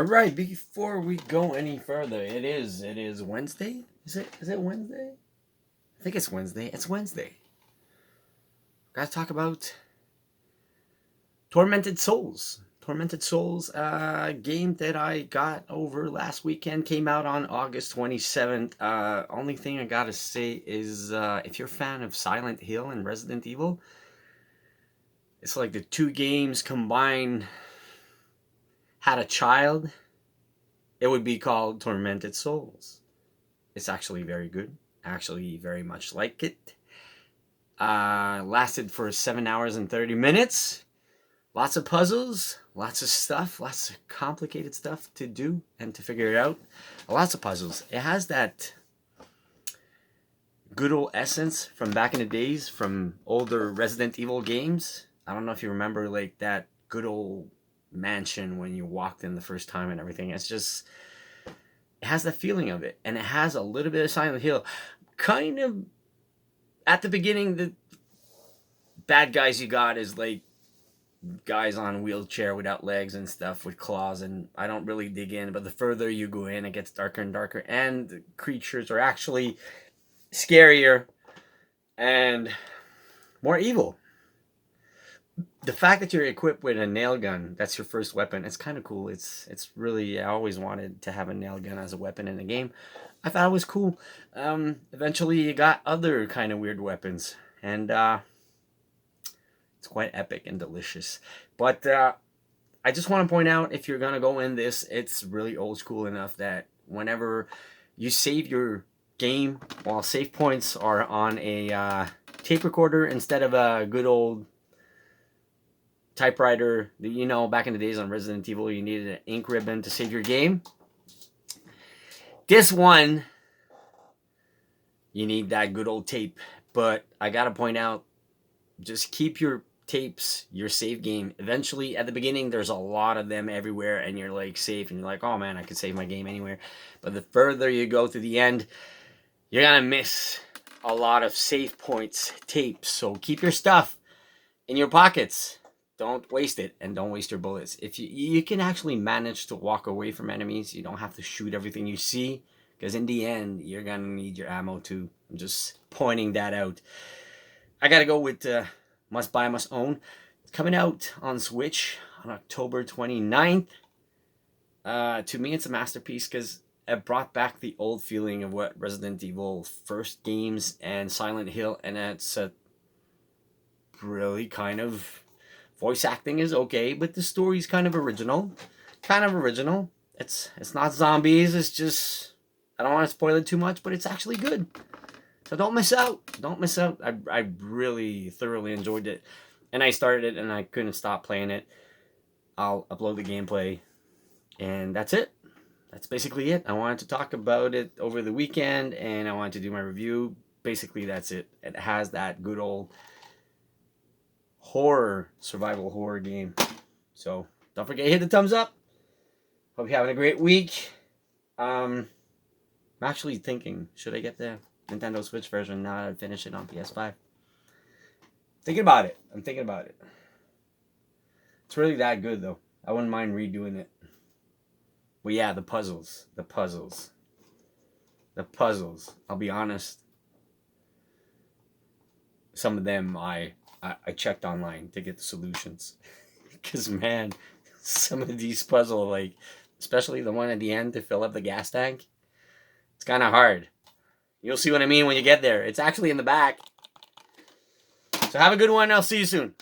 All right, before we go any further, it is Wednesday. Is it Wednesday? I think it's Wednesday. It's Wednesday. Gotta talk about Tormented Souls. Tormented Souls, game that I got over last weekend, came out on August 27th. Only thing I gotta say is, if you're a fan of Silent Hill and Resident Evil, it's like the two games combined had a child. It would be called Tormented Souls. It's actually very good. Actually, very much like it. Lasted for 7 hours and 30 minutes. Lots of puzzles, lots of stuff, lots of complicated stuff to do and to figure it out. Lots of puzzles. It has that good old essence from back in the days from older Resident Evil games. I don't know if you remember like that good old mansion when you walked in the first time and everything. It's just, it has the feeling of it, and it has a little bit of Silent Hill. Kind of at the beginning, the bad guys you got is like guys on wheelchair without legs and stuff with claws, and I don't really dig in, but the further you go in, it gets darker and darker, and the creatures are actually scarier and more evil. The fact that you're equipped with a nail gun, that's your first weapon, it's kind of cool. It's really, I always wanted to have a nail gun as a weapon in a game. I thought it was cool. Eventually you got other kind of weird weapons, and it's quite epic and delicious. But I just want to point out, if you're going to go in this, it's really old school enough that whenever you save your game, while save points are on a tape recorder instead of a good old typewriter, back in the days on Resident Evil, you needed an ink ribbon to save your game. This one, you need that good old tape. But I got to point out, just keep your tapes, your save game. Eventually, at the beginning, there's a lot of them everywhere, and you're like safe, and you're like, oh man, I could save my game anywhere. But the further you go to the end, you're gonna miss a lot of save points, tapes. So keep your stuff in your pockets. Don't waste it, and don't waste your bullets. If you can actually manage to walk away from enemies, you don't have to shoot everything you see, because in the end, you're gonna need your ammo too. I'm just pointing that out. I gotta go with Must Buy, Must Own. It's coming out on Switch on October 29th. To me, it's a masterpiece because it brought back the old feeling of what Resident Evil first games and Silent Hill, and it's a really kind of, voice acting is okay, but the story's kind of original. It's not zombies, it's just, I don't want to spoil it too much, but it's actually good. So don't miss out. Don't miss out. I really thoroughly enjoyed it. And I started it and I couldn't stop playing it. I'll upload the gameplay. And that's it. That's basically it. I wanted to talk about it over the weekend and I wanted to do my review. Basically, that's it. It has that good old survival horror game. So don't forget to hit the thumbs up. Hope you're having a great week. I'm actually thinking, should I get the Nintendo Switch version now that I finish it on PS5? Thinking about it. I'm thinking about it. It's really that good though. I wouldn't mind redoing it. But yeah, the puzzles. I'll be honest. Some of them I checked online to get the solutions. Because man, some of these puzzles, like especially the one at the end to fill up the gas tank, it's kind of hard. You'll see what I mean when you get there. It's actually in the back. So have a good one. I'll see you soon.